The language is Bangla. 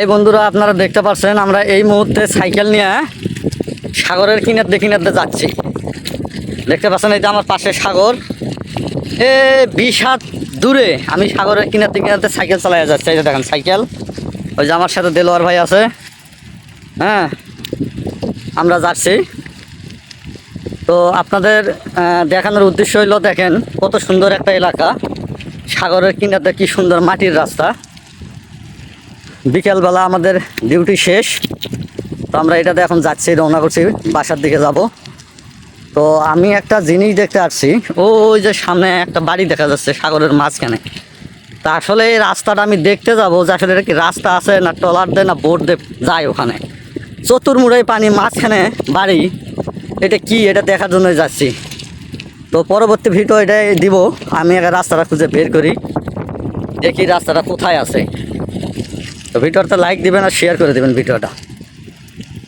এই বন্ধুরা, আপনারা দেখতে পাচ্ছেন আমরা এই মুহূর্তে সাইকেল নিয়ে সাগরের কিনারে যাচ্ছি। দেখতে পাচ্ছেন এই যে আমার পাশে সাগর, 20 হাত দূরে আমি সাগরের কিনারে সাইকেল চালাইয়া যাচ্ছি। এই যে দেখেন সাইকেল, ওই যে আমার সাথে দেলোয়ার ভাই আছে। হ্যাঁ, আমরা যাচ্ছি। তো আপনাদের দেখানোর উদ্দেশ্য হইলো, দেখেন কত সুন্দর একটা এলাকা, সাগরের কিনারে কি সুন্দর মাটির রাস্তা। বিকেলবেলা আমাদের ডিউটি শেষ, তো আমরা এটাতে এখন যাচ্ছি, রওনা করছি, বাসার দিকে যাব। তো আমি একটা জিনিস দেখতে আসছি, ওই যে সামনে একটা বাড়ি দেখা যাচ্ছে সাগরের মাঝখানে। তা আসলে এই রাস্তাটা আমি দেখতে যাব যে আসলে এটা কি রাস্তা আছে না ট্রলার দেয় না বোট দিয়ে যায় ওখানে। চতুর্মুড়াই পানি, মাঝখানে বাড়ি, এটা কি এটা দেখার জন্যই যাচ্ছি। তো পরবর্তী ভিডিও এটাই দিব, আমি একটা রাস্তাটা খুঁজে বের করি, দেখি রাস্তাটা কোথায় আছে। তো ভিডিওটা লাইক দিবেন আর শেয়ার করে দেবেন ভিডিওটা।